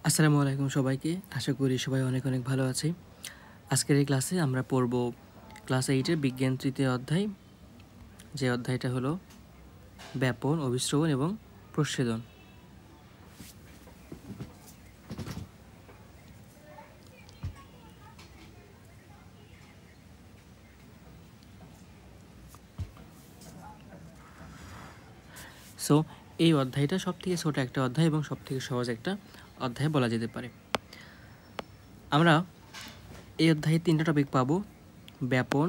আসসালামু আলাইকুম সবাইকে। আশা করি সবাই অনেক অনেক ভালো আছে। আজকের এই ক্লাসে আমরা পড়ব ক্লাস 8 বিজ্ঞান তৃতীয় অধ্যায়, যে অধ্যায়টা হলো ব্যাপন, অভিস্রবণ এবং প্রচ্ছেদন। সো এই অধ্যায়টা সবথেকে ছোট একটা অধ্যায় এবং সবথেকে সহজ একটা অধ্যায় বলা যেতে পারে। আমরা এই অধ্যায়ে 3টা টপিক পাবো: ব্যাপন,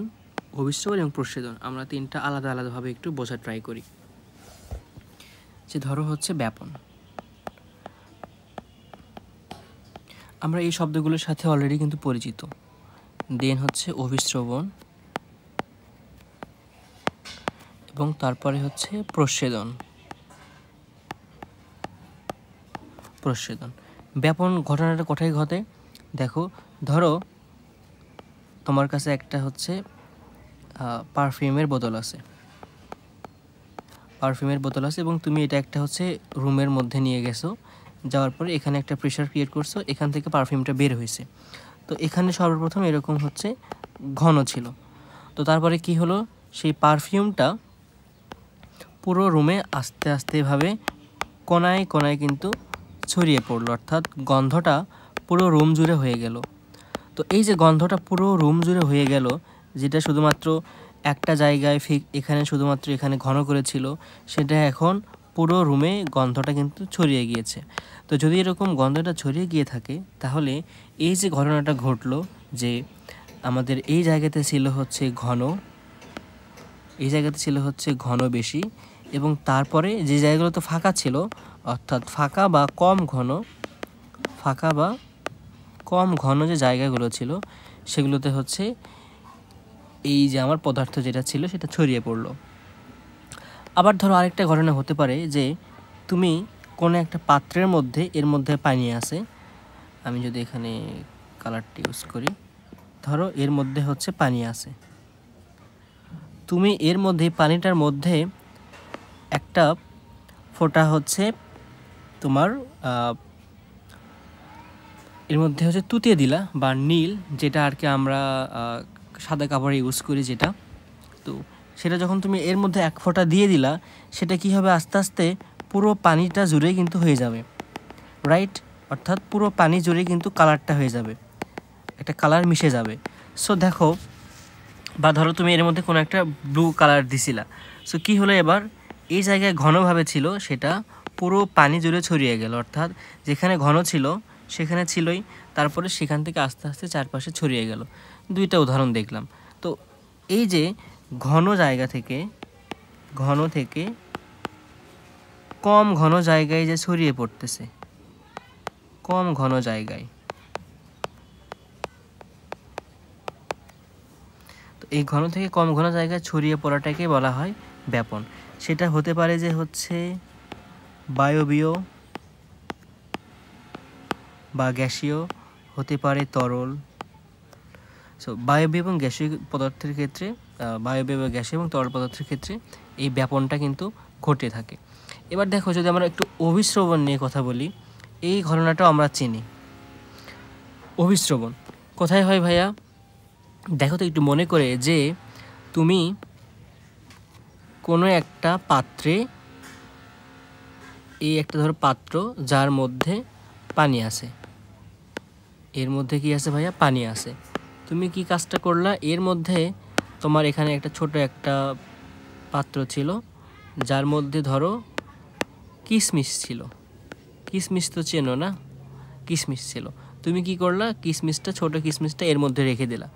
অভিস্রবণ এবং প্রচ্ছেদন। আমরা 3টা আলাদা আলাদাভাবে একটু বোঝার ট্রাই করি। যে ধরো হচ্ছে ব্যাপন, আমরা এই শব্দগুলোর সাথে অলরেডি কিন্তু পরিচিত। দেন হচ্ছে অভিস্রবণ এবং তারপরে হচ্ছে প্রচ্ছেদন। ব্যাপন ঘটনাটা কোথায় ঘটে দেখো। ধরো তোমার কাছে একটা হচ্ছে পারফিউমের বোতল আছে এবং তুমি এটা একটা হচ্ছে রুমের মধ্যে নিয়ে গেছো। যাওয়ার পরে এখানে একটা প্রেশার ক্রিয়েট করছো, এখান থেকে পারফিউমটা বের হয়েছে। তো এখানে সর্বপ্রথম এরকম হচ্ছে ঘন ছিল। তো তারপরে কি হলো, সেই পারফিউমটা পুরো রুমে আস্তে আস্তে ভাবে কোনায় কোনায় কিন্তু ছড়িয়ে পড়লো, অর্থাৎ গন্ধটা পুরো রুম জুড়ে হয়ে গেল। তো এই যে গন্ধটা পুরো রুম জুড়ে হয়ে গেল, যেটা শুধুমাত্র একটা জায়গায় এখানে শুধুমাত্র এখানে ঘন করেছিল, সেটা এখন পুরো রুমে গন্ধটা কিন্তু ছড়িয়ে গিয়েছে। তো যদি এরকম গন্ধটা ছড়িয়ে গিয়ে থাকে, তাহলে এই যে ঘটনাটা ঘটলো যে আমাদের এই জায়গাতে ছিল হচ্ছে ঘন বেশি, এবং তারপরে যে জায়গাগুলো তো ফাঁকা ছিল, অর্থাৎ ফাঁকা বা কম ঘন যে জায়গাগুলো ছিল, সেগুলোতে হচ্ছে এই যে আমার পদার্থ যেটা ছিল সেটা ছড়িয়ে পড়লো। আবার ধরো আরেকটা ঘটনা হতে পারে যে তুমি কোনো একটা পাত্রের মধ্যে, এর মধ্যে পানি আছে। আমি যদি এখানে কালারটি ইউজ করি, ধরো এর মধ্যে হচ্ছে পানি আছে। তুমি এর মধ্যে পানিটার মধ্যে একটা ফোঁটা হচ্ছে তোমার এর মধ্যে হচ্ছে তুতিয়ে দিলা বা নীল, যেটা আর কি আমরা সাদা কাপড়ে ইউজ করি যেটা। তো সেটা যখন তুমি এর মধ্যে এক ফোঁটা দিয়ে দিলা, সেটা কি হবে, আস্তে আস্তে পুরো পানিটা জুড়ে কিন্তু হয়ে যাবে, রাইট? অর্থাৎ পুরো পানি জুড়ে কিন্তু কালারটা হয়ে যাবে, একটা কালার মিশে যাবে। সো দেখো, বা ধরো তুমি এর মধ্যে কোনো একটা ব্লু কালার দিছিলা। সো কি হলো, এবার এই জায়গায় ঘনভাবে ছিল, সেটা পুরো পানি জুড়ে ছড়িয়ে গেল, অর্থাৎ যেখানে ঘন ছিল সেখানে ছিলই, তারপরে সেখান থেকে আস্তে আস্তে চারপাশে ছড়িয়ে গেল। 2টা উদাহরণ দেখলাম। তো এই যে ঘন থেকে কম ঘন জায়গায় যে ছড়িয়ে পড়তেছে, কম ঘন জায়গায়, তো এই ঘন থেকে কম ঘন জায়গায় ছড়িয়ে পড়াটাকে বলা হয় ব্যাপন। সেটা হতে পারে যে হচ্ছে বায়বীয় বা গ্যাসীয়, হতে পারে তরল। সো বায়বীয় এবং গ্যাসীয় পদার্থের ক্ষেত্রে, বায়বীয় বা গ্যাসীয় এবং তরল পদার্থের ক্ষেত্রে এই ব্যাপনটা কিন্তু ঘটে থাকে। এবার দেখো, যদি আমরা একটু অভিস্রবণ নিয়ে কথা বলি, এই ঘটনাটাও আমরা চিনি। অভিস্রবণ কোথায় হয় ভাইয়া? দেখো তো একটু মনে করে, যে তুমি কোনো একটা পাত্রে, এই একটা ধরো পাত্র যার মধ্যে পানি আছে, এর মধ্যে কি আছে ভাইয়া? পানি আছে। তুমি কি কাজটা করলা, এর মধ্যে তোমার এখানে একটা ছোট একটা পাত্র ছিল, যার মধ্যে ধরো কিশমিশ ছিল। কিশমিশ তো চেনো না? কিশমিশ ছিল। তুমি কি করলা, ছোট কিশমিশটা এর মধ্যে রেখে দিলা।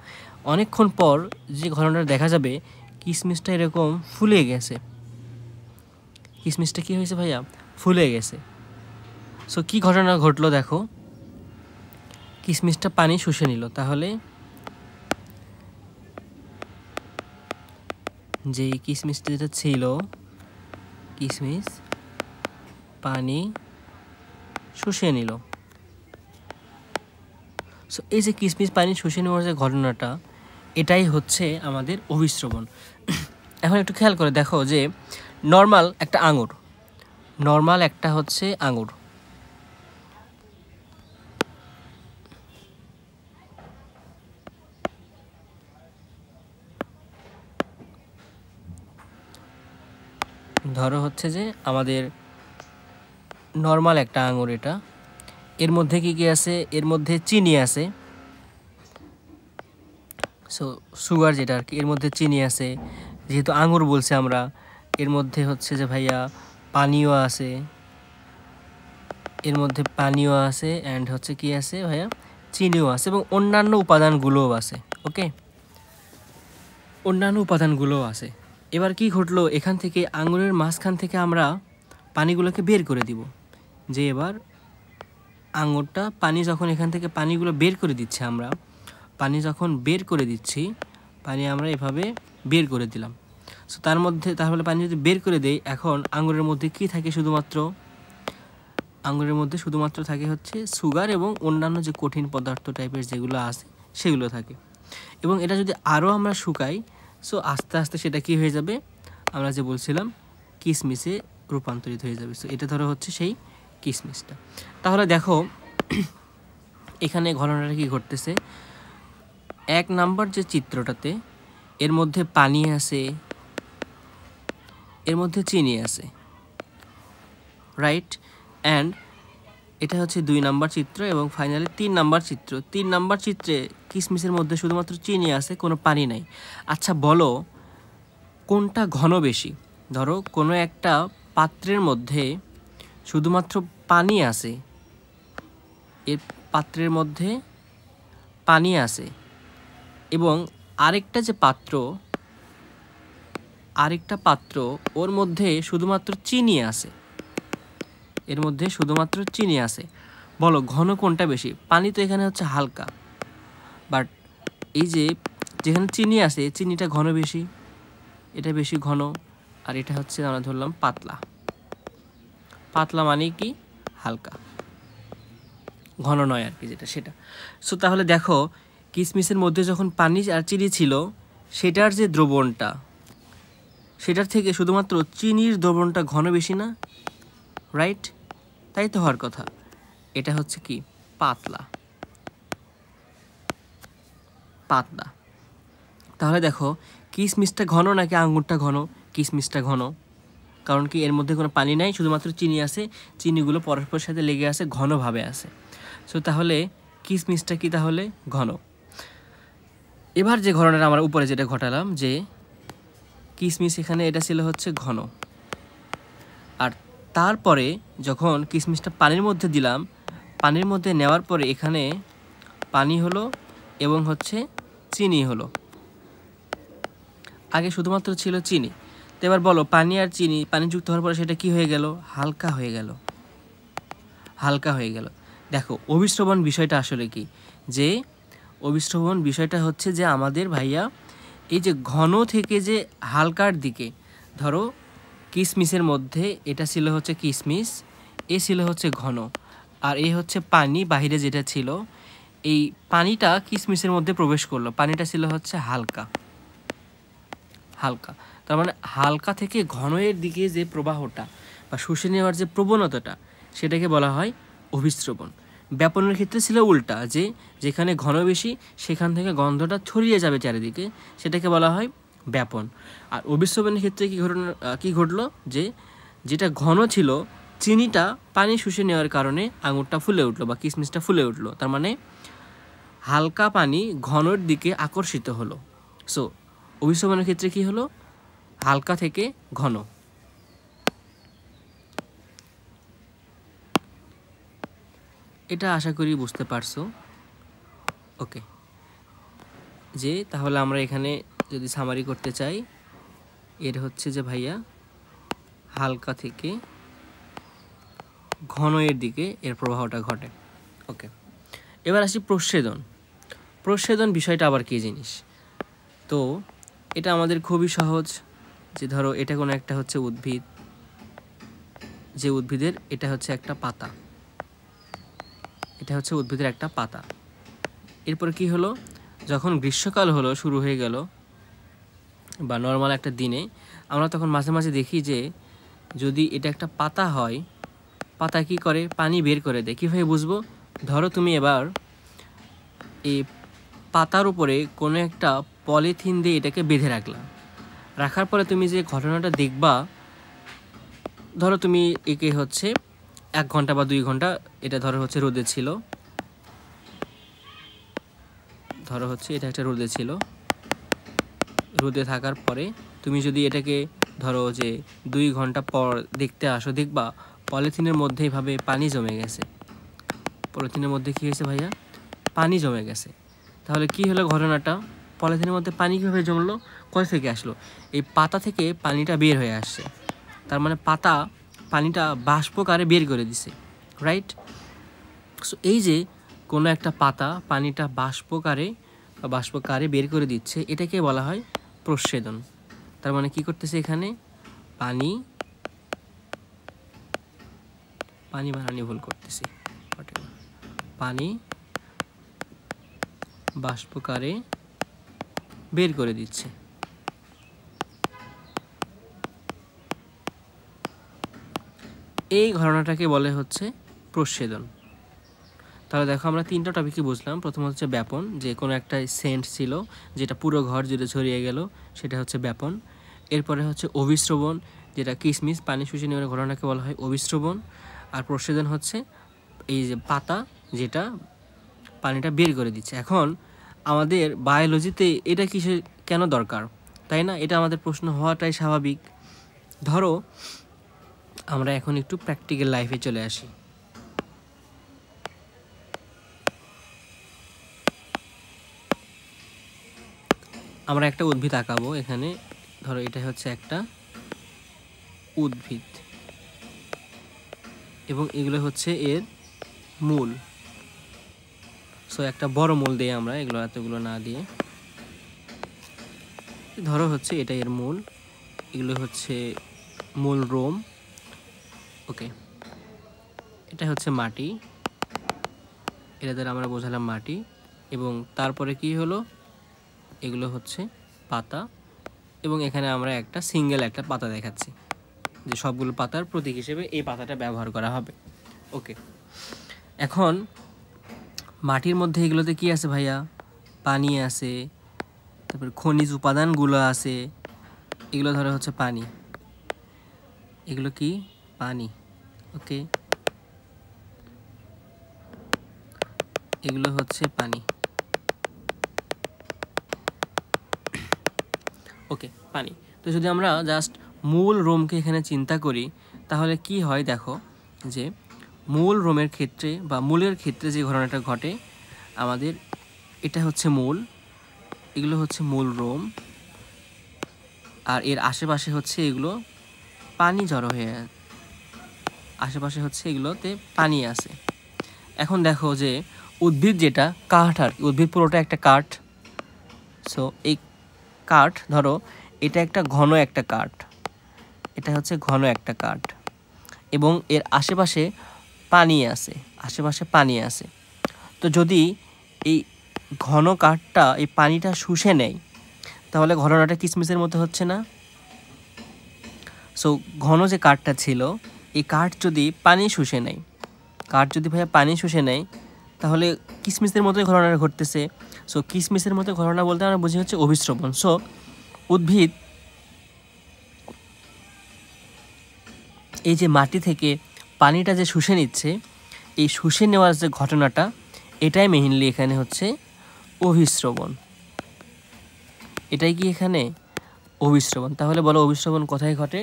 অনেকক্ষণ পর যে ঘটনাটা দেখা যাবে, কিশমিশটা এরকম ফুলে গেছে। কিশমিশটা কি হয়েছে ভাইয়া? ফুলে গেছে। সো কি ঘটনা ঘটলো দেখো, কিশমিশটা পানি শুষে নিল। তাহলে যে কিশমিশটা যেটা ছিল, কিশমিশ পানি শুষে নিল। সো এই যে কিশমিশ পানি শুষে নেওয়ার যে ঘটনাটা, এটাই হচ্ছে আমাদের অভিস্রবণ। এখন একটু খেয়াল করে দেখো, যে নর্মাল একটা হচ্ছে আঙুর, ধরো হচ্ছে যে আমাদের নর্মাল একটা আঙুর, এটা এর মধ্যে কি কি আছে, এর মধ্যে চিনি আছে, সো সুগার যেটা আর কি, এর মধ্যে চিনি আছে, যেহেতু আঙুর বলছে আমরা, এর মধ্যে হচ্ছে যে ভাইয়া পানিও আছে, এর মধ্যে পানিও আছে অ্যান্ড হচ্ছে কি আছে ভাইয়া, চিনিও আছে এবং অন্যান্য উপাদানগুলোও আছে। ওকে, অন্যান্য উপাদানগুলোও আছে। এবার কি ঘটলো, এখান থেকে আঙুরের মাঝখান থেকে আমরা পানিগুলোকে বের করে দিব, যে এবার আঙুরটা পানি যখন এখান থেকে পানিগুলো বের করে দিচ্ছে, আমরা পানি যখন বের করে দিচ্ছি, পানি আমরা এভাবে বের করে দিলাম। সো তার মধ্যে তাহলে পানি যদি বের করে দেই, এখন আঙুরের মধ্যে কি থাকে, শুধুমাত্র আঙুরের মধ্যে শুধুমাত্র থাকে হচ্ছে সুগার এবং অন্যান্য যে কঠিন পদার্থ টাইপের যেগুলো আছে সেগুলো থাকে। এবং এটা যদি আরও আমরা শুকাই, সো আস্তে আস্তে সেটা কি হয়ে যাবে, আমরা যে বলছিলাম কিশমিশে রূপান্তরিত হয়ে যাবে। সো এটা ধরো হচ্ছে সেই কিশমিশটা। তাহলে দেখো এখানে ঘটনাটা কি ঘটতেছে, 1 নাম্বার যে চিত্রটাতে এর মধ্যে পানি আছে, এর মধ্যে চিনি আছে, রাইট, অ্যান্ড এটা হচ্ছে 2 নাম্বার চিত্র এবং ফাইনালি 3 নাম্বার চিত্র। 3 নাম্বার চিত্রে কিশমিশের মধ্যে শুধুমাত্র চিনি আছে, কোনো পানি নাই। আচ্ছা বলো কোনটা ঘন বেশি? ধরো কোনো একটা পাত্রের মধ্যে শুধুমাত্র পানি আছে, এর পাত্রের মধ্যে পানি আছে, এবং আরেকটা পাত্র ওর মধ্যে শুধুমাত্র চিনি আছে, এর মধ্যে শুধুমাত্র চিনি আছে। বলো ঘন কোনটা বেশি? পানি তো এখানে হচ্ছে হালকা, বাট এই যে যেখানে চিনি আছে, চিনিটা ঘন বেশি, এটা বেশি ঘন, আর এটা হচ্ছে আমরা ধরলাম পাতলা। পাতলা মানে কি হালকা, ঘন নয় আর কি যেটা সেটা। সো তাহলে দেখো কিশমিশের মধ্যে যখন পানি আর চিনি ছিল, সেটার যে দ্রবণটা, সেটার থেকে শুধুমাত্র চিনির দ্রবণটা ঘন বেশি না, রাইট? তাই তো হওয়ার কথা। এটা হচ্ছে কি পাতলা। তাহলে দেখো কিশমিশটা ঘন নাকি আঙ্গুরটা ঘন? কিশমিশটা ঘন, কারণ কি এর মধ্যে কোনো পানি নাই, শুধুমাত্র চিনি আছে, চিনিগুলো পরস্পরের সাথে লেগে আছে, ঘনভাবে আছে। সো তাহলে কিশমিশটা কি তাহলে ঘন। এবার যে ঘটনাটা আমরা উপরে যেটা ঘটালাম, যে কিশমিশ এখানে এটা ছিল হচ্ছে ঘন, আর তারপরে যখন কিশমিশটা পানির মধ্যে দিলাম, পানির মধ্যে নেওয়ার পরে এখানে পানি হলো এবং হচ্ছে চিনি হলো। আগে শুধুমাত্র ছিল চিনি, তো এবার বলো পানি আর চিনি পানি যুক্ত হওয়ার পরে সেটা কি হয়ে গেল, হালকা হয়ে গেল, হালকা হয়ে গেল। দেখো অভিস্রবণ বিষয়টা আসলে কি, যে অভিস্রবণ বিষয়টা হচ্ছে যে আমাদের ভাইয়া এই যে ঘন থেকে যে হালকার দিকে, ধরো কিশমিশের মধ্যে এটা ছিল হচ্ছে কিশমিশ, এ ছিল হচ্ছে ঘন, আর এ হচ্ছে পানি বাহিরে যেটা ছিল, এই পানিটা কিশমিশের মধ্যে প্রবেশ করলো, পানিটা ছিল হচ্ছে হালকা, হালকা। তার মানে হালকা থেকে ঘনের দিকে যে প্রবাহটা বা শুষে নেওয়ার যে প্রবণতাটা, সেটাকে বলা হয় অভিস্রবণ। ব্যাপনের ক্ষেত্রে ছিল উল্টা, যে যেখানে ঘন বেশি সেখান থেকে গন্ধটা ছড়িয়ে যাবে চারিদিকে, সেটাকে বলা হয় ব্যাপন। আর অভিস্রবণের ক্ষেত্রে কি ঘটলো, যে যেটা ঘন ছিল, চিনিটা পানি শুষে নেওয়ার কারণে আঙুরটা ফুলে উঠলো বা কিশমিশটা ফুলে উঠলো, তার মানে হালকা পানি ঘনর দিকে আকর্ষিত হলো। সো অভিস্রবণের ক্ষেত্রে কি হলো, হালকা থেকে ঘন। এটা আশা করি বুঝতে পারছো। ওকে, যে তাহলে আমরা এখানে যদি সামারি করতে চাই, এর হচ্ছে যে ভাইয়া হালকা থেকে ঘনের দিকে এর প্রবাহটা ঘটে। ওকে, এবার আসি প্রচ্ছেদন। প্রচ্ছেদন বিষয়টা আবার কী জিনিস? তো এটা আমাদের খুবই সহজ, যে ধরো এটা কোনো একটা হচ্ছে উদ্ভিদ, যে উদ্ভিদের এটা হচ্ছে একটা পাতা, এটা হচ্ছে উদ্ভিদের একটা পাতা। এরপর কি হলো, যখন গ্রীষ্মকাল হলো, শুরু হয়ে গেল, বা নর্মাল একটা দিনে, আমরা তখন মাঝে মাঝে দেখি যে যদি এটা একটা পাতা হয়, পাতা কি করে, পানি বের করে দেয়। কীভাবে বুঝবো? ধরো তুমি এবার এই পাতার উপরে কোনো একটা পলিথিন দিয়ে এটাকে বেঁধে রাখলাম, রাখার পরে তুমি যে ঘটনাটা দেখবা, ধরো তুমি একে হচ্ছে 1 ঘন্টা বা 2 ঘন্টা এটা ধরো হচ্ছে রোদে ছিল, ধরো হচ্ছে এটা একটা রোদে ছিল, রোদে থাকার পরে তুমি যদি এটাকে ধরো যে 2 ঘন্টা পর দেখতে আসো, দেখবা পলিথিনের মধ্যে এভাবে পানি জমে গেছে। পলিথিনের মধ্যে কী হয়েছে ভাইয়া? পানি জমে গেছে। তাহলে কি হলো ঘটনাটা? পলিথিনের মধ্যে পানি কীভাবে জমলো? কোথা থেকে আসলো? এই পাতা থেকে পানিটা বের হয়ে আসছে। তার মানে পাতা পানিটা বাষ্পকারে বের করে দিছে, রাইট? সো এই যে কোনো একটা পাতা পানিটা বাষ্পকারে বের করে দিচ্ছে, এটাকে বলা হয় প্রস্বেদন। তার মানে কি করতেছে এখানে? পানি বানানি ভুল করতেছি, পানি বাষ্পকারে বের করে দিচ্ছে। এই ঘটনাটাকে বলে হচ্ছে প্রস্বেদন। তাহলে দেখো আমরা 3টা টপিকই বুঝলাম। প্রথম হচ্ছে ব্যাপন, যে কোনো একটা সেন্ট ছিল যেটা পুরো ঘর জুড়ে ছড়িয়ে গেল, সেটা হচ্ছে ব্যাপন। এরপরে হচ্ছে অভিস্রবণ, যেটা কিসমিস পানি শুষে নেওয়ার ঘটনাকে বলা হয় অভিস্রবণ। আর প্রস্বেদন হচ্ছে এই যে পাতা যেটা পানিটা বের করে দিচ্ছে। এখন আমাদের বায়োলজিতে এটা কেন দরকার, তাই না? এটা আমাদের প্রশ্ন হওয়াটাই স্বাভাবিক। ধরো আমরা এখন একটু প্র্যাকটিক্যাল লাইফে চলে আসি। আমরা একটা উদ্ভিদ আঁকাবো এখানে। ধরো এটা হচ্ছে একটা উদ্ভিদ এবং এগুলো হচ্ছে এর মূল। সো একটা বড় মূল দিয়ে আমরা এগুলো এতগুলো না দিয়ে, ধরো হচ্ছে এটা এর মূল, এগুলো হচ্ছে মূল রোম। ওকে, এটা হচ্ছে মাটি, এটা দ্বারা আমরা বোঝালাম মাটি। এবং তারপরে কি হলো? এগুলো হচ্ছে পাতা, এবং এখানে আমরা একটা সিঙ্গেল একটা পাতা দেখাচ্ছি, যে সবগুলো পাতার প্রতীক হিসেবে এই পাতাটা ব্যবহার করা হবে। ওকে, এখন মাটির মধ্যে এগুলোতে কি আছে ভাইয়া? পানি আছে, তারপর খনিজ উপাদানগুলো আছে, এগুলো ধরো হচ্ছে পানি, এগুলো কি? পানি। ওকে, এগুলো হচ্ছে পানি। ওকে, পানি। তো যদি আমরা জাস্ট মূল রোমকে এখানে চিন্তা করি, তাহলে কি হয় দেখো, যে মূল রোমের ক্ষেত্রে বা মূলের ক্ষেত্রে যে ঘটনাটা ঘটে, আমাদের এটা হচ্ছে মূল, এগুলো হচ্ছে মূল রোম, আর এর আশেপাশে হচ্ছে এগুলো পানি জড়ো হয়ে, আশেপাশে হচ্ছে এগুলোতে পানি আছে। এখন দেখো যে উদ্ভিদ যেটা কাঠ, আর উদ্ভিদ পুরোটা একটা কাঠ। সো এই কাঠ, ধরো এটা একটা ঘন একটা কাঠ, এটা হচ্ছে ঘন একটা কাঠ, এবং এর আশেপাশে পানি আছে, আশেপাশে পানি আছে। তো যদি এই ঘন কাঠটা এই পানিটা শুষে নেয়, তাহলে ঘটনাটা কিসমিসের মতো হচ্ছে না? সো ঘন যে কাঠটা ছিল, এই কাঠ যদি পানি শুষে নেয়, কাঠ যদি ভাইয়া পানি শুষে নেয়, তাহলে কিসমিসের মতোই ঘটনাটা ঘটতেছে। সো কিসমিসের মতো ঘটনা বলতে আমরা বুঝি হচ্ছে অভিস্রবণ। সো উদ্ভিদ এই যে মাটি থেকে পানিটা যে শুষে নিচ্ছে, এই শুষে নেওয়ার যে ঘটনাটা, এটাই মেইনলি এখানে হচ্ছে অভিস্রবণ। এটাই কি এখানে অভিস্রবণ? তাহলে বলো অভিস্রবণ কোথায় ঘটে?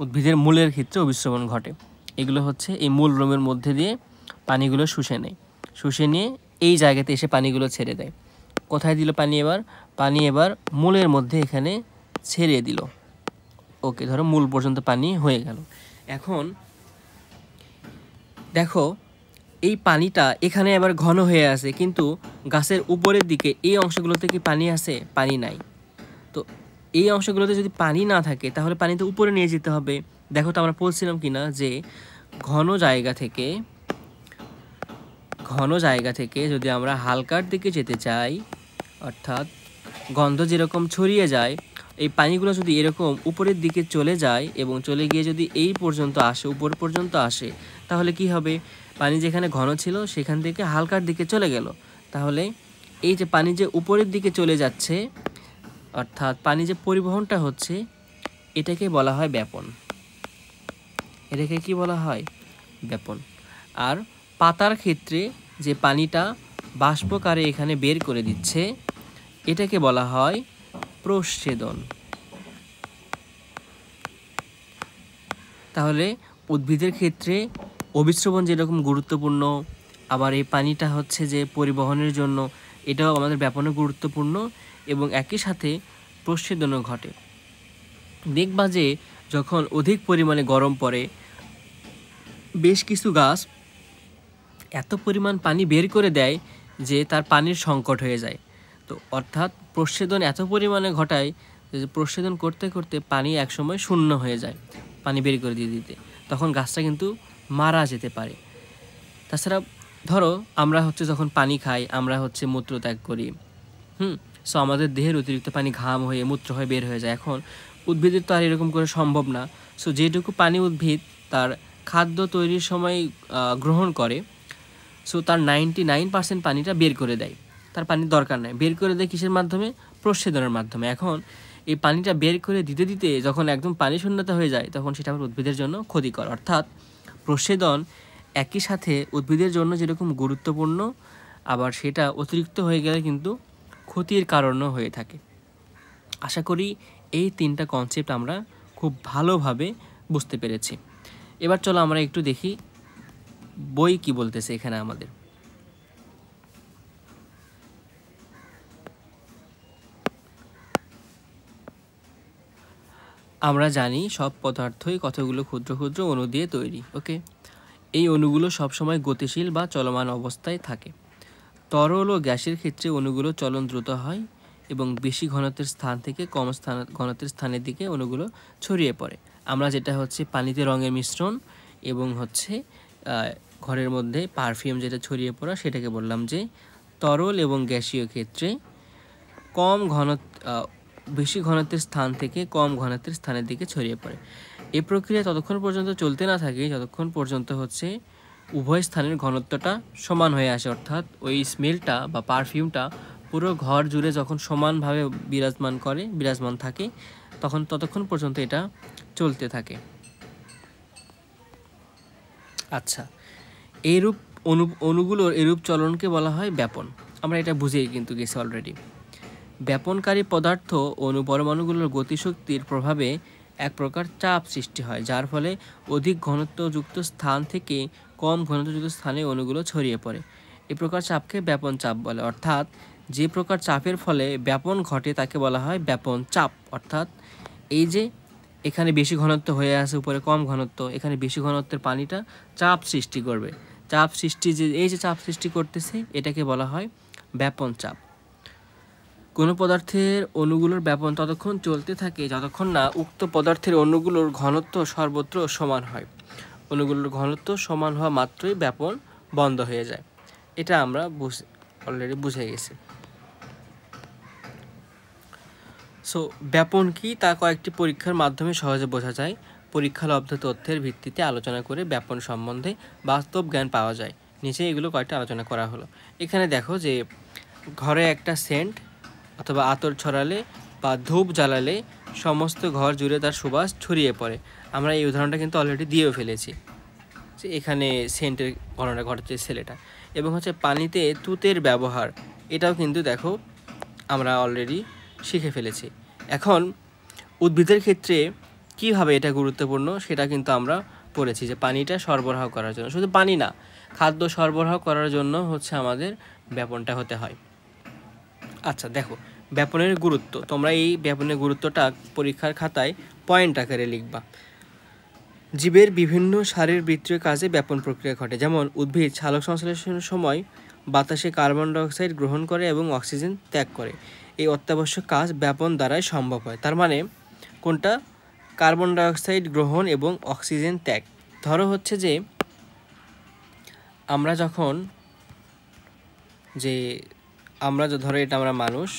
উদ্ভিদের মূলের ক্ষেত্রে অভিস্রবণ ঘটে। এগুলো হচ্ছে এই মূল রোমের মধ্যে দিয়ে পানিগুলো শুষে নেয়, শুষে নিয়ে এই জায়গাতে এসে পানিগুলো ছেড়ে দেয়। কোথায় দিল পানি এবার? পানি এবার মূলের মধ্যে এখানে ছেড়ে দিল। ওকে, ধরো মূল পর্যন্ত পানি হয়ে গেল। এখন দেখো এই পানিটা এখানে এবার ঘন হয়ে আছে, কিন্তু গাছের উপরের দিকে এই অংশগুলোতে কি পানি আছে? পানি নাই। তো এই অংশগুলোতে যদি পানি না থাকে, তাহলে পানিতে উপরে নিয়ে যেতে হবে। দেখো তো আমরা বলছিলাম কিনা যে ঘন জায়গা থেকে যদি আমরা হালকার দিকে যেতে চাই, অর্থাৎ গন্ধ যেরকম ছড়িয়ে যায়, এই পানিগুলো যদি এরকম উপরের দিকে চলে যায় এবং চলে গিয়ে যদি এই পর্যন্ত আসে, উপর পর্যন্ত আসে, তাহলে কি হবে? পানি যেখানে ঘন ছিল সেখান থেকে হালকার দিকে চলে গেল। তাহলে এই যে পানি যে উপরের দিকে চলে যাচ্ছে, অর্থাৎ পানি যে পরিবহনটা হচ্ছে এটাকে বলা হয় ব্যাপন। এটাকে কি বলা হয়? ব্যাপন। আর পাতার ক্ষেত্রে যে পানিটা বাষ্পকারে এখানে বের করে দিচ্ছে এটাকে বলা হয় প্রচ্ছেদন। তাহলে উদ্ভিদের ক্ষেত্রে অভিস্রবণ যেরকম গুরুত্বপূর্ণ, আবার এই পানিটা হচ্ছে যে পরিবহনের জন্য এটাও আমাদের ব্যাপনে গুরুত্বপূর্ণ, এবং একই সাথে প্রচ্ছেদনও ঘটে। দেখবা যে যখন অধিক পরিমাণে গরম পড়ে বেশ কিছু গাছ এত পরিমাণ পানি বের করে দেয় যে তার পানির সংকট হয়ে যায়। তো অর্থাৎ প্রচ্ছেদন এত পরিমাণে ঘটায় যে প্রচ্ছেদন করতে করতে পানি একসময় শূন্য হয়ে যায় পানি বের করে দিতে, তখন গাছটা কিন্তু মারা যেতে পারে। তাছাড়া ধরো আমরা হচ্ছে যখন পানি খাই আমরা হচ্ছে মূত্র ত্যাগ করি, সো আমাদের দেহের অতিরিক্ত পানি ঘাম হয়ে মূত্র হয়ে বের হয়ে যায়। এখন উদ্ভিদের তো আর এরকম করে সম্ভব না, সো যেটুকু পানি উদ্ভিদ তার খাদ্য তৈরির সময় গ্রহণ করে, সো তার 99% পানিটা বের করে দেয়, তার পানির দরকার নেই, বের করে দেয় কিসের মাধ্যমে? প্রচ্ছেদনের মাধ্যমে। এখন এই পানিটা বের করে দিতে দিতে যখন একদম পানি শূন্যতা হয়ে যায় তখন সেটা আবার উদ্ভিদের জন্য ক্ষতিকর। অর্থাৎ প্রচ্ছেদন একই সাথে উদ্ভিদের জন্য যেরকম গুরুত্বপূর্ণ, আবার সেটা অতিরিক্ত হয়ে গেলে কিন্তু ক্ষতির কারণও হয়ে থাকে। আশা করি এই 3টা কনসেপ্ট আমরা খুব ভালোভাবে বুঝতে পেরেছি। এবার চলো আমরা একটু দেখি বই কি বলতেছে এখানে আমাদের। আমরা জানি সব পদার্থই কতগুলো ক্ষুদ্র ক্ষুদ্র অণু দিয়ে তৈরি। ওকে, এই অণুগুলো সবসময় গতিশীল বা চলমান অবস্থায় থাকে। তরল ও গ্যাসের ক্ষেত্রে অণুগুলো চলন দ্রুত হয় এবং বেশি ঘনত্বের স্থান থেকে কম ঘনত্বের স্থানের দিকে অণুগুলো ছড়িয়ে পড়ে। আমরা যেটা হচ্ছে পানিতে রঙের মিশ্রণ এবং হচ্ছে ঘরের মধ্যে পারফিউম যেটা ছড়িয়ে পড়া সেটাকে বললাম যে তরল এবং গ্যাসীয় ক্ষেত্রে বেশি ঘনত্বের স্থান থেকে কম ঘনত্বের স্থানের দিকে ছড়িয়ে পড়ে। এই প্রক্রিয়া ততক্ষণ পর্যন্ত চলতে না থাকে যতক্ষণ পর্যন্ত হচ্ছে উভয় স্থানের ঘনত্বটা সমান হয়ে আসে, অর্থাৎ ওই স্মেলটা বা পারফিউমটা পুরো ঘর জুড়ে যখন সমানভাবে বিরাজমান থাকে ততক্ষণ পর্যন্ত এটা চলতে থাকে। আচ্ছা, এইরূপ অণুগুলোর এরূপ চলনকে বলা হয় ব্যাপন। আমরা এটা বুঝেই কিন্তু গেছি অলরেডি। ব্যাপনকারী পদার্থ অণু পরমাণুগুলোর গতিশক্তির প্রভাবে এক প্রকার চাপ সৃষ্টি হয়, যার ফলে অধিক ঘনত্বযুক্ত স্থান থেকে কম ঘনত্বযুক্ত স্থানে অণুগুলো ছড়িয়ে পড়ে। এই প্রকার চাপকে ব্যাপন চাপ বলে। অর্থাৎ যে প্রকার চাপের ফলে ব্যাপন ঘটে তাকে বলা হয় ব্যাপন চাপ। অর্থাৎ এই যে এখানে বেশি ঘনত্ব হয়ে আছে, উপরে কম ঘনত্ব, এখানে বেশি ঘনত্বের পানিটা চাপ সৃষ্টি করবে। এই যে চাপ সৃষ্টি করতেছে এটাকে বলা হয় ব্যাপন চাপ। কোনো পদার্থের অণুগুলোর ব্যাপন ততক্ষণ চলতে থাকে যতক্ষণ না উক্ত পদার্থের অণুগুলোর ঘনত্ব সর্বত্র সমান হয়। অণুগুলোর ঘনত্ব সমান হওয়া মাত্রই ব্যাপন বন্ধ হয়ে যায়। এটা আমরা অলরেডি বুঝে গেছি। সো ব্যাপন কি তা কয়েকটি পরীক্ষার মাধ্যমে সহজে বোঝা যায়। পরীক্ষালব্ধ তথ্যের ভিত্তিতে আলোচনা করে ব্যাপন সম্বন্ধে বাস্তব জ্ঞান পাওয়া যায়। নিচে এগুলো কয়েকটা আলোচনা করা হলো। এখানে দেখো যে ঘরে একটা সেন্ট অথবা আতর ছড়ালে বা ধূপ জ্বালালে সমস্ত ঘর জুড়ে তার সুবাস ছড়িয়ে পড়ে। আমরা এই উদাহরণটা কিন্তু অলরেডি দিয়েও ফেলেছি যে এখানে সেন্টের ঘটনা ঘটেছে ছেলেটা। এবং হচ্ছে পানিতে তুতের ব্যবহার, এটাও কিন্তু দেখো আমরা অলরেডি শিখে ফেলেছি। এখন উদ্ভিদের ক্ষেত্রে কীভাবে এটা গুরুত্বপূর্ণ সেটা কিন্তু আমরা পড়েছি যে পানিটা সরবরাহ করার জন্য, শুধু পানি না, খাদ্য সরবরাহ করার জন্য হচ্ছে আমাদের ব্যাপনটা হতে হয়। আচ্ছা দেখো ব্যাপনের গুরুত্ব, তোমরা এই ব্যাপনের গুরুত্বটা পরীক্ষার খাতায় পয়েন্ট আকারে লিখবা। জীবের বিভিন্ন শারীরবৃত্তীয় কাজে ব্যাপন প্রক্রিয়া ঘটে। যেমন উদ্ভিদ সালোক সংশ্লেষণের সময় বাতাসে কার্বন ডাইঅক্সাইড গ্রহণ করে এবং অক্সিজেন ত্যাগ করে। এই অত্যাবশ্যক কাজ ব্যাপন দ্বারাই সম্ভব হয়। তার মানে কোনটা? কার্বন ডাইঅক্সাইড গ্রহণ এবং অক্সিজেন ত্যাগ। ধরো হচ্ছে যে আমরা ধরো এটা আমরা মানুষ,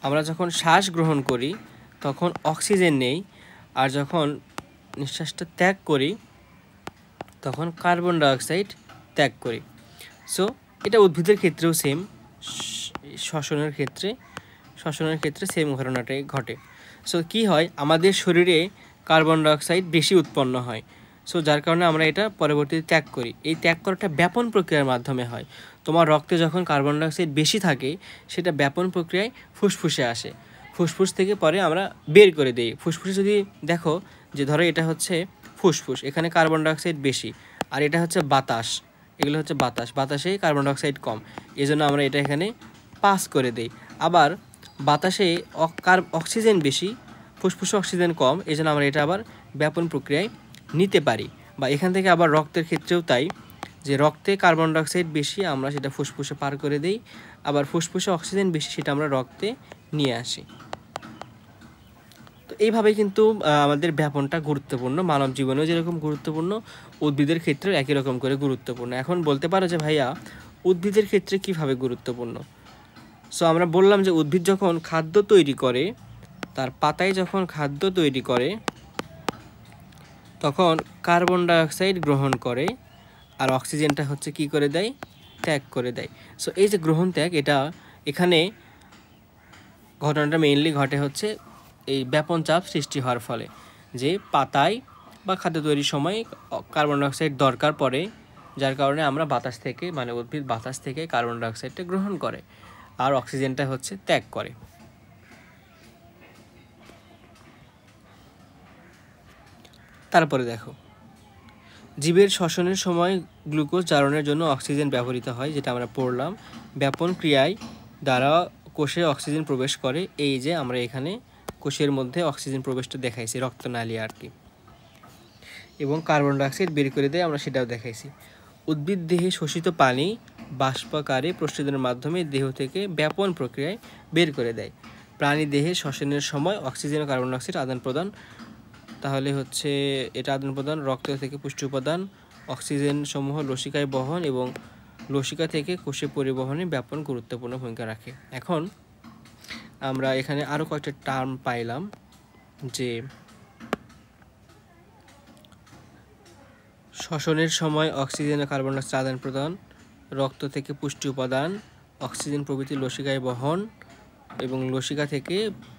আমরা যখন শ্বাস গ্রহণ করি তখন অক্সিজেন নেই, আর যখন নিঃশ্বাসটা ত্যাগ করি তখন কার্বন ডাইঅক্সাইড ত্যাগ করি। সো এটা উদ্ভিদের ক্ষেত্রেও সেম, শ্বসনের ক্ষেত্রে শ্বসনের ক্ষেত্রে সেম ঘটনাটাই ঘটে। সো কি হয়, আমাদের শরীরে কার্বন ডাইঅক্সাইড বেশি উৎপন্ন হয়, সো যার কারণে আমরা এটা পরবর্তীতে ত্যাগ করি। এই ত্যাগ করাটা ব্যাপন প্রক্রিয়ার মাধ্যমে হয়। তোমার রক্তে যখন কার্বন ডাইঅক্সাইড বেশি থাকে, সেটা ব্যাপন প্রক্রিয়ায় ফুসফুসে আসে, ফুসফুস থেকে পরে আমরা বের করে দিই। ফুসফুসে যদি দেখো যে ধরো এটা হচ্ছে ফুসফুস, এখানে কার্বন ডাইঅক্সাইড বেশি, আর এটা হচ্ছে বাতাস, এগুলো হচ্ছে বাতাস, বাতাসে কার্বন ডাইঅক্সাইড কম, এই জন্য আমরা এটা এখানে পাস করে দিই। আবার বাতাসে অক্সিজেন বেশি, ফুসফুসে অক্সিজেন কম, এই জন্য আমরা এটা আবার ব্যাপন প্রক্রিয়ায় নিতে পারি। বা এখান থেকে আবার রক্তের ক্ষেত্রেও তাই, যে রক্তে কার্বন ডাইঅক্সাইড বেশি, আমরা সেটা ফুসফুসে পার করে দিই, আবার ফুসফুসে অক্সিজেন বেশি, সেটা আমরা রক্তে নিয়ে আসি। তো এইভাবে কিন্তু আমাদের ব্যাপনটা গুরুত্বপূর্ণ, মানব জীবনেও যেরকম গুরুত্বপূর্ণ, উদ্ভিদের ক্ষেত্রেও একই রকম করে গুরুত্বপূর্ণ। এখন বলতে পারো যে ভাইয়া উদ্ভিদের ক্ষেত্রে কীভাবে গুরুত্বপূর্ণ? সো আমরা বললাম যে উদ্ভিদ যখন খাদ্য তৈরি করে, তার পাতায় যখন খাদ্য তৈরি করে, তখন কার্বন ডাইঅক্সাইড গ্রহণ করে, আর অক্সিজেনটা হচ্ছে কি করে দেয়, ত্যাগ করে দেয়। সো এই যে গ্রহণ ত্যাগ, এটা এখানে ঘটনাটা মেইনলি ঘটে হচ্ছে এই ব্যাপন চাপ সৃষ্টি হওয়ার ফলে, যে পাতায় বা খাদ্য তৈরির সময় কার্বন ডাইঅক্সাইড দরকার পড়ে, যার কারণে আমরা বাতাস থেকে, মানে উদ্ভিদ বাতাস থেকে কার্বন ডাইঅক্সাইডটা গ্রহণ করে, আর অক্সিজেনটা হচ্ছে ত্যাগ করে। তারপরে দেখো, জীবের শ্বসনের সময় গ্লুকোজ জারণের জন্য অক্সিজেন ব্যবহৃত হয়, যেটা আমরা পড়লাম। ব্যাপন ক্রিয়ায় দ্বারা কোষে অক্সিজেন প্রবেশ করে, এই যে আমরা এখানে কোষের মধ্যে অক্সিজেন প্রবেশটা দেখাইছি, রক্তনালী আর কি, এবং কার্বন ডাইঅক্সাইড বের করে দেয়, আমরা সেটাও দেখাইছি। উদ্ভিদ দেহে শোষিত পানি বাষ্পাকারে প্রস্তুতের মাধ্যমে দেহ থেকে ব্যাপন প্রক্রিয়ায় বের করে দেয়। প্রাণী দেহে শ্বসনের সময় অক্সিজেন ও কার্বন ডাইঅক্সাইড আদান প্রদান, তাহলে হচ্ছে এটা আদান প্রদান, রক্ত থেকে পুষ্টি উপাদান, অক্সিজেন সমূহ লসিকায় বহন এবং লসিকা থেকে কোষে পরিবহনে ব্যাপন গুরুত্বপূর্ণ ভূমিকা রাখে। এখন আমরা এখানে আরও কয়েকটা টার্ম পাইলাম, যে শ্বসনের সময় অক্সিজেন ও কার্বন ডাইঅক্সাইড আদান প্রদান, রক্ত থেকে পুষ্টি উপাদান, অক্সিজেন প্রভৃতি লসিকায় বহন এবং লসিকা থেকে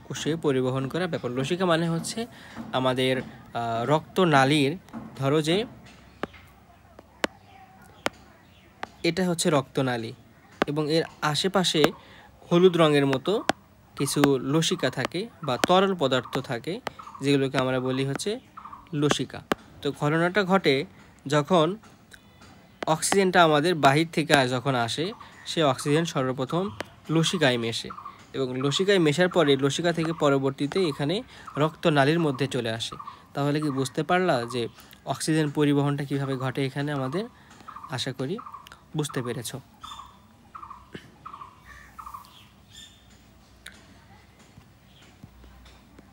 কোষে পরিবহন করা ব্যাপার। লসিকা মানে হচ্ছে আমাদের রক্তনালীর, ধরো যে এটা হচ্ছে রক্তনালী এবং এর আশেপাশে হলুদ রঙের মতো কিছু লসিকা থাকে বা তরল পদার্থ থাকে, যেগুলোকে আমরা বলি হচ্ছে লসিকা। তো ঘটনাটা ঘটে যখন অক্সিজেনটা আমাদের বাহির থেকে যখন আসে, সে অক্সিজেন সর্বপ্রথম লসিকায় মেশে, এবং লসিকায় মেশার পরে লসিকা থেকে পরবর্তীতে এখানে রক্তনালীর মধ্যে চলে আসে। তাহলে কি বুঝতে পারলা যে অক্সিজেন পরিবহনটা কিভাবে ঘটে এখানে আমাদের? আশা করি বুঝতে পেরেছ।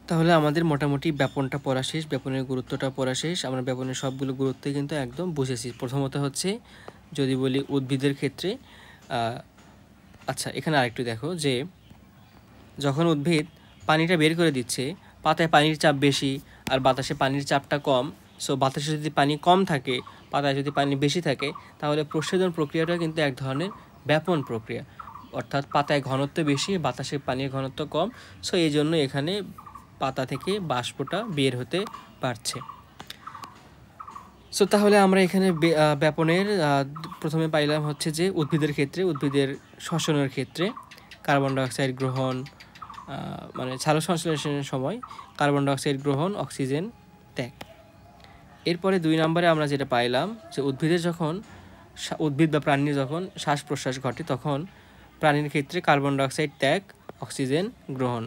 তাহলে আমাদের মোটামুটি ব্যাপনটা পড়া শেষ, ব্যাপনের গুরুত্বটা পড়া শেষ। আমরা ব্যাপনের সবগুলো গুরুত্বই কিন্তু একদম বুঝেছি। প্রথমত হচ্ছে যদি বলি উদ্ভিদের ক্ষেত্রে, আচ্ছা এখানে আরেকটু দেখো, যে যখন উদ্ভিদ পানিটা বের করে দিচ্ছে, পাতায় পানির চাপ বেশি আর বাতাসে পানির চাপটা কম। সো বাতাসে যদি পানি কম থাকে, পাতায় যদি পানি বেশি থাকে, তাহলে প্রস্বেদন প্রক্রিয়াটা কিন্তু এক ধরনের ব্যাপন প্রক্রিয়া, অর্থাৎ পাতায় ঘনত্ব বেশি, বাতাসে পানির ঘনত্ব কম। সো এই জন্য এখানে পাতা থেকে বাষ্পটা বের হতে পারছে। সো তাহলে আমরা এখানে ব্যাপনের প্রথমে পাইলাম হচ্ছে যে উদ্ভিদের ক্ষেত্রে, উদ্ভিদের শ্বসনের ক্ষেত্রে কার্বন ডাইঅক্সাইড গ্রহণ, মানে সালোকসংশ্লেষণের সময় কার্বন ডাইঅক্সাইড গ্রহণ, অক্সিজেন ত্যাগ। এরপরে 2 নম্বরে আমরা যেটা পাইলাম যে উদ্ভিদের যখন, উদ্ভিদ বা প্রাণীর যখন শ্বাস প্রশ্বাস ঘটে, তখন প্রাণীর ক্ষেত্রে কার্বন ডাইঅক্সাইড ত্যাগ, অক্সিজেন গ্রহণ।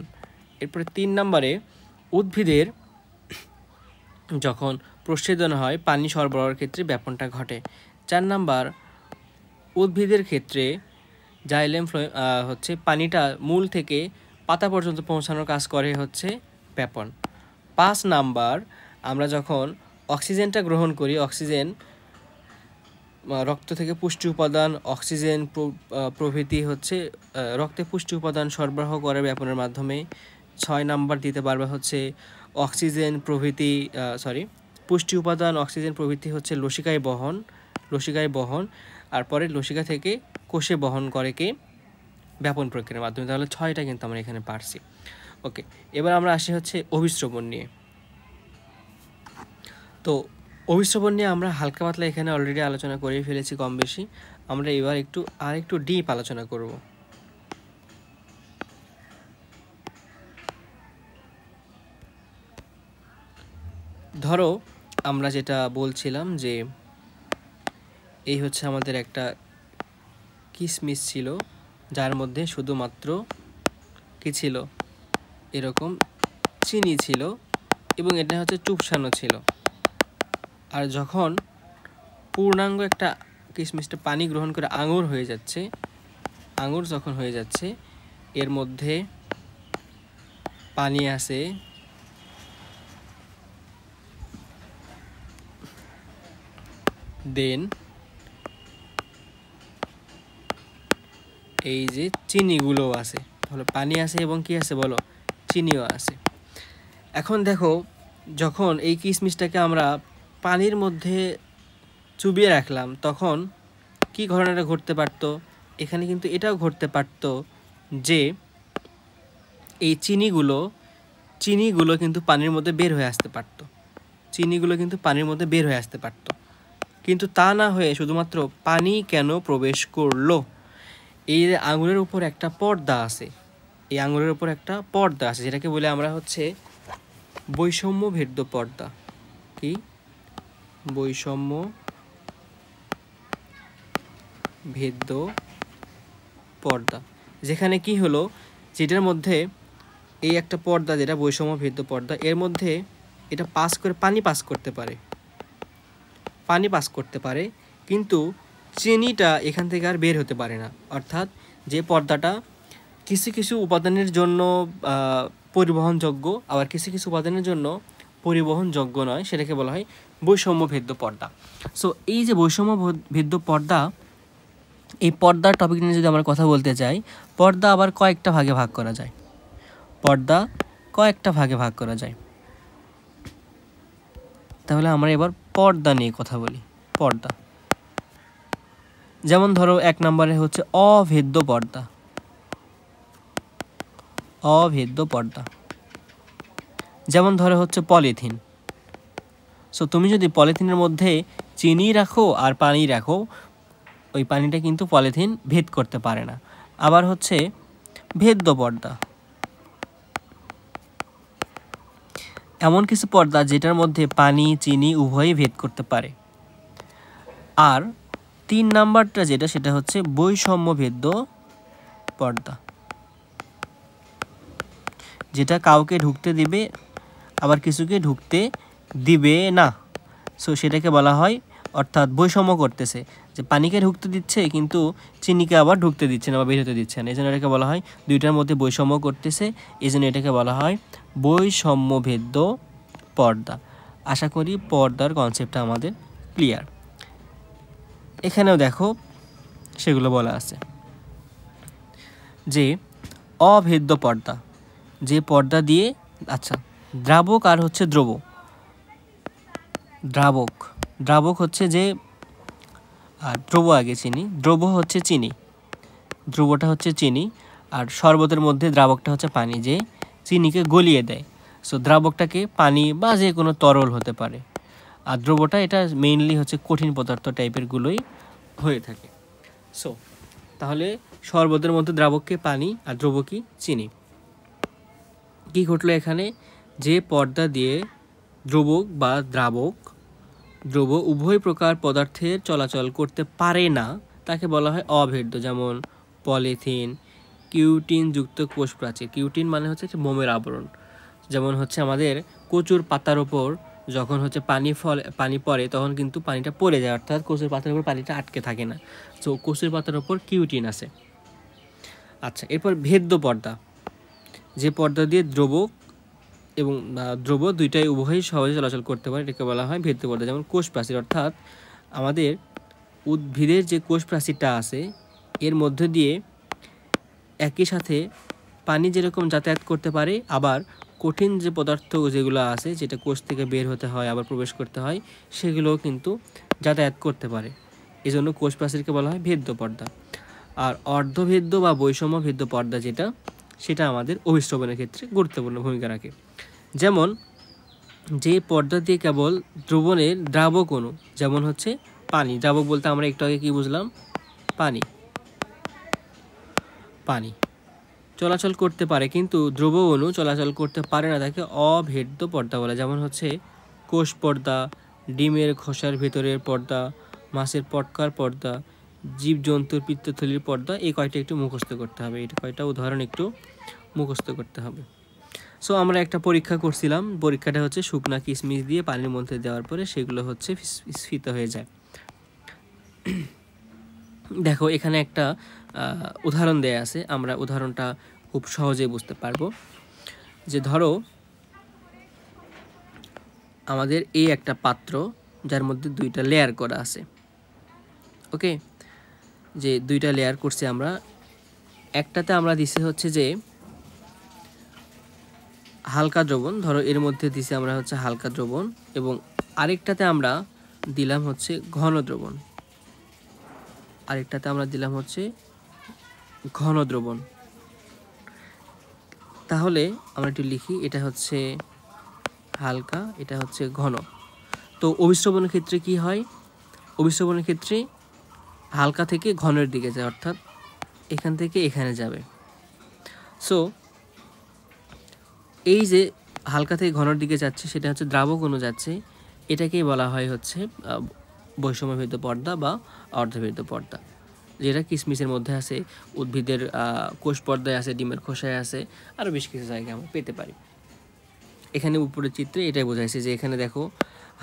এরপরে 3 নম্বরে উদ্ভিদের যখন প্রস্বেদন হয়, পানি সরবরাহের ক্ষেত্রে ব্যাপনটা ঘটে। 4 নম্বর উদ্ভিদের ক্ষেত্রে জাইলেম ফ্লোয়েম হচ্ছে পানিটা মূল থেকে পাতা পর্যন্ত পৌঁছানোর কাজ করে হচ্ছে ব্যাপন। 5 নাম্বার আমরা যখন অক্সিজেনটা গ্রহণ করি, অক্সিজেন রক্ত থেকে পুষ্টি উপাদান, অক্সিজেন প্রভৃতি হচ্ছে রক্তে পুষ্টি উপাদান সরবরাহ করে ব্যাপনের মাধ্যমে। 6 নাম্বার দিতে পারবে হচ্ছে অক্সিজেন প্রভৃতি পুষ্টি উপাদান, অক্সিজেন প্রভৃতি হচ্ছে লসিকায় বহন, আর পরে লসিকা থেকে কোষে বহন করে কে? ব্যাপন প্রক্রিয়ার মাধ্যমে। তাহলে 6টা কিন্তু আমরা এখানে পারছি। ওকে, এবার আমরা আসি হচ্ছে অভিস্রবণ নিয়ে। তো অভিস্রবণ নিয়ে আমরা হালকা পাতলা এখানে অলরেডি আলোচনা করেই ফেলেছি কম বেশি। আমরা এবার একটু ডিপ আলোচনা করব। ধরো আমরা যেটা বলছিলাম যে এই হচ্ছে আমাদের একটা কিশমিশ ছিল, যার মধ্যে শুধুমাত্র কি ছিল, এরকম চিনি ছিল এবং এটা হচ্ছে চুপসানো ছিল। আর যখন পূর্ণাঙ্গ একটা কিশমিশটা পানি গ্রহণ করে আঙুর হয়ে যাচ্ছে, আঙুর যখন হয়ে যাচ্ছে, এর মধ্যে পানি আছে, দেন এই যে চিনিগুলো আছে, তাহলে পানি আছে এবং কি আছে বলো, চিনিও আছে। এখন দেখো, যখন এই কিশমিশটাকে আমরা পানির মধ্যে চুবিয়ে রাখলাম, তখন কি ঘটনাটা ঘটতে পারত, এখানে কিন্তু এটাও ঘটতে পারত যে এই চিনিগুলো কিন্তু পানির মধ্যে বের হয়ে আসতে পারত, চিনিগুলো কিন্তু পানির মধ্যে বের হয়ে আসতে পারত। কিন্তু তা না হয়ে শুধুমাত্র পানি কেন প্রবেশ করলো? এই আঙুরের উপর একটা পর্দা আছে, এই আঙুরের উপর একটা পর্দা আছে, যেটাকে বলে আমরা হচ্ছে বৈষম্য ভেদ্য পর্দা। কি বৈষম্য ভেদ্য পর্দা, যেখানে কি হলো, যেটার মধ্যে এই একটা পর্দা, যেটা বৈষম্য ভেদ্য পর্দা, এর মধ্যে এটা পাস করে পানি পাস করতে পারে, কিন্তু চিনিটা এখান থেকে আর বের হতে পারে না। অর্থাৎ যে পর্দাটা কিছু কিছু উপাদানের জন্য পরিবহনযোগ্য, আবার কিছু কিছু উপাদানের জন্য পরিবহনযোগ্য নয়, সেটাকে বলা হয় বৈষম্য ভেদ্য পর্দা। সো এই যে বৈষম্য ভেদ্য পর্দা, এই পর্দার টপিক নিয়ে যদি আমরা কথা বলতে চাই, পর্দা আবার কয়েকটা ভাগে ভাগ করা যায়, তাহলে আমরা এবার পর্দা নিয়ে কথা বলি। পর্দা যেমন ধরো 1 নম্বরে হচ্ছে অভেদ্য পর্দা, যেমন ধরো হচ্ছে পলিথিন। সো তুমি যদি পলিথিনের মধ্যে চিনি রাখো আর পানি রাখো, ওই পানিটা কিন্তু পলিথিন ভেদ করতে পারে না। আবার হচ্ছে ভেদ্য পর্দা, এমন কিছু পর্দা যেটার মধ্যে পানি চিনি উভয়ই ভেদ করতে পারে। আর 3 নাম্বারটা যেটা, সেটা হচ্ছে বৈষম্য ভেদ্য পর্দা, যেটা কাউকে ঢুকতে দিবে আবার কিছুকে ঢুকতে দিবে না। সো সেটাকে বলা হয়, অর্থাৎ বৈষম্য করতেছে, যে পানিকে ঢুকতে দিচ্ছে কিন্তু চিনিকে আবার ঢুকতে দিচ্ছে না বা বের হতে দিচ্ছে না, এই জন্য এটাকে বলা হয় দুইটার মধ্যে বৈষম্য করতেছে, এই জন্য এটাকে বলা হয় বৈষম্য ভেদ্য পর্দা। আশা করি পর্দার কনসেপ্টটা আমাদের ক্লিয়ার। এখানেও দেখো সেগুলো বলা আছে যে অভেদ্য পর্দা, যে পর্দা দিয়ে, আচ্ছা দ্রাবক আর হচ্ছে দ্রাবক হচ্ছে যে, দ্রব আগে চিনি, ধ্রুবটা হচ্ছে চিনি, আর শরবতের মধ্যে দ্রাবকটা হচ্ছে পানি, যে চিনিকে গলিয়ে দেয়। সো দ্রাবকটাকে পানি বা যে কোনো তরল হতে পারে, আর দ্রবটা এটা মেইনলি হচ্ছে কঠিন পদার্থ টাইপের গুলোই হয়ে থাকে। সো তাহলে শরবতের মধ্যে দ্রাবককে পানি আর দ্রব কি চিনি। কি ঘটলো এখানে, যে পর্দা দিয়ে দ্রব উভয় প্রকার পদার্থের চলাচল করতে পারে না, তাকে বলা হয় অভেদ্য। যেমন পলিথিন, কিউটিন যুক্ত কোষ প্রাচীর, কিউটিন মানে হচ্ছে মোমের আবরণ, যেমন হচ্ছে আমাদের কচুর পাতার ওপর যখন হচ্ছে পানি পড়ে তখন কিন্তু পানিটা পড়ে যায়, অর্থাৎ কচুর পাতার উপর পানিটা আটকে থাকে না। সো কচুর পাতার ওপর কিউটিন আছে। আচ্ছা, এরপর ভেদ্য পর্দা, যে পর্দা দিয়ে দ্রব দুইটাই উভয়ই সহজে চলাচল করতে পারে, এটাকে বলা হয় ভেদ্য পর্দা। যেমন কোষ প্রাচীর, অর্থাৎ আমাদের উদ্ভিদের যে কোষ প্রাচীরটা আছে, এর মধ্যে দিয়ে একই সাথে পানি যেরকম যাতায়াত করতে পারে, আবার কঠিন যে পদার্থ যেগুলো আছে, যেটা কোষ থেকে বের হতে হয় আবার প্রবেশ করতে হয়, সেগুলোও কিন্তু যাতায়াত করতে পারে, এই জন্য কোষ প্রাচীরকে বলা হয় ভেদ্য পর্দা। আর অর্ধভেদ্য বা বৈষম্যভেদ্য পর্দা যেটা, সেটা আমাদের অভিস্রবণের ক্ষেত্রে গুরুত্বপূর্ণ ভূমিকা রাখে। যেমন যে পর্দা দিয়ে কেবল দ্রবণের দ্রাবক অণু, যেমন হচ্ছে পানি, দ্রাবক বলতে আমরা একটু আগে কি বুঝলাম, পানি চলাচল করতে পারে, কিন্তু দ্রব অণু চলাচল করতে পারে না, তাকে অভেদ্য পর্দা বলে। যেমন হচ্ছে কোষ পর্দা, ডিমের খোসার ভেতরের পর্দা, মাছের পটকার পর্দা, জীবজন্তুর পিত্তথলির পর্দা। এই কয়টা একটু মুখস্থ করতে হবে, এই কয়টা উদাহরণ একটু মুখস্থ করতে হবে। সো আমরা একটা পরীক্ষা করছিলাম, পরীক্ষাটা হচ্ছে শুকনা কিশমিশ দিয়ে পানির মধ্যে দেওয়ার পরে সেগুলো হচ্ছে স্ফীত হয়ে যায়। দেখো এখানে একটা উদাহরণ দেয়া আছে, আমরা উদাহরণটা খুব সহজেই বুঝতে পারবো। যে ধরো আমাদের এই একটা পাত্র যার মধ্যে দুইটা লেয়ার করা আছে, ওকে, যে দুইটা লেয়ার করছি আমরা, একটাতে আমরা দিছি হচ্ছে যে হালকা দ্রবণ, ধরো এর মধ্যে দিছি আমরা হচ্ছে হালকা দ্রবণ, এবং আরেকটাতে আমরা দিলাম হচ্ছে ঘন দ্রবণ, ঘন দ্রবণ। তাহলে আমরা একটু লিখি, এটা হচ্ছে হালকা, এটা হচ্ছে ঘন। তো অভিস্রবণের ক্ষেত্রে কি হয়, অভিস্রবণের ক্ষেত্রে হালকা থেকে ঘনের দিকে যায়, অর্থাৎ এখান থেকে এখানে যাবে। সো এই যে হালকা থেকে ঘনের দিকে যাচ্ছে সেটা হচ্ছে দ্রাবক অণু যাচ্ছে, এটাকেই বলা হয় হচ্ছে বৈষম্যভেদ্য পর্দা বা অর্ধভেদ্য পর্দা, যেটা কিশমিশের মধ্যে আছে, উদ্ভিদের কোষ পর্দায় আছে, ডিমের খোসায় আছে, আরও বেশ কিছু জায়গায় আমরা পেতে পারি। এখানে উপরের চিত্রে এটাই বোঝাইছে যে এখানে দেখো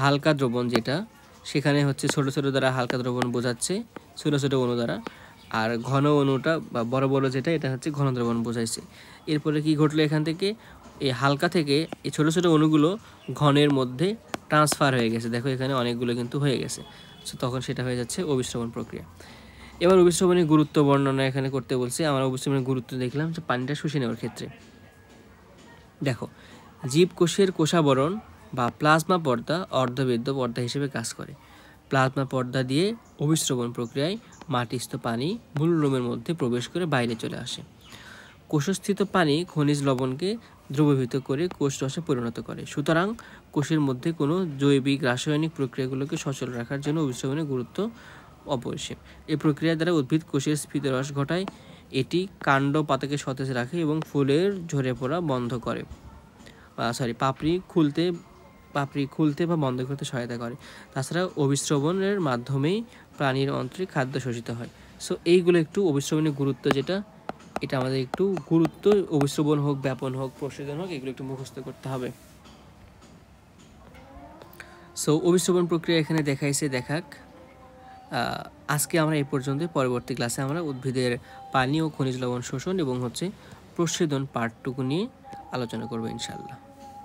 হালকা দ্রবণ যেটা, সেখানে হচ্ছে ছোট ছোট দ্বারা হালকা দ্রবণ বোঝাচ্ছে, ছোট ছোট অণু দ্বারা, আর ঘন অণুটা বা বড় বড় যেটা, এটা হচ্ছে ঘন দ্রবণ বোঝাইছে। এরপরে কি ঘটলো, এখান থেকে এই হালকা থেকে এই ছোট ছোট অণুগুলো ঘনের মধ্যে ট্রান্সফার হয়ে গেছে, দেখো এখানে অনেকগুলো কিন্তু হয়ে গেছে। সো তখন সেটা হয়ে যাচ্ছে অভিস্রবণ প্রক্রিয়া। এবার অভিস্রবণের গুরুত্ব বর্ণনা এখানে করতে বলছি। আমরা অভিস্রবণের গুরুত্ব দেখলাম যে পানিটা শুষে নেওয়ার ক্ষেত্রে। দেখো জীবকোষের কোষাবরণ বা প্লাজমা পর্দা অর্ধভেদ্য পর্দা হিসেবে কাজ করে। প্লাজমা পর্দা দিয়ে অভিস্রবণ প্রক্রিয়ায় মাটিস্থ পানি মূল রোমের মধ্যে প্রবেশ করে বাইরে চলে আসে। কোষস্থিত পানি খনিজ লবণকে দ্রবীভূত করে কোষ রসে পরিণত করে। সুতরাং কোষের মধ্যে কোনো জৈবিক রাসায়নিক প্রক্রিয়াগুলোকে সচল রাখার জন্য অভিস্রবণের গুরুত্ব অপরিসীম। এই প্রক্রিয়া দ্বারা উদ্ভিদ কোষের স্ফীতরস ঘটায়, এটি কাণ্ড পাতাকে সতেজ রাখে এবং ফুলের ঝরে পড়া বন্ধ করে, পাপড়ি খুলতে বা বন্ধ করতে সহায়তা করে। তাছাড়া অভিস্রবণের মাধ্যমেই প্রাণীর অন্ত্রে খাদ্য শোষিত হয়। সো এইগুলো একটু অভিস্রবণের গুরুত্ব যেটা, এটা আমাদের একটু গুরুত্ব, অভিস্রবণ হোক, ব্যাপন হোক, প্রসারণ হোক, এগুলো একটু মুখস্থ করতে হবে। সো অভিস্রবণ প্রক্রিয়া এখানে দেখাক। আজকে আমরা এই পর্যন্ত, পরবর্তী ক্লাসে আমরা উদ্ভিদের পানি ও খনিজ লবণ শোষণ এবং হচ্ছে প্রস্বেদন পার্টটুকু নিয়ে আলোচনা করবো ইনশাআল্লাহ।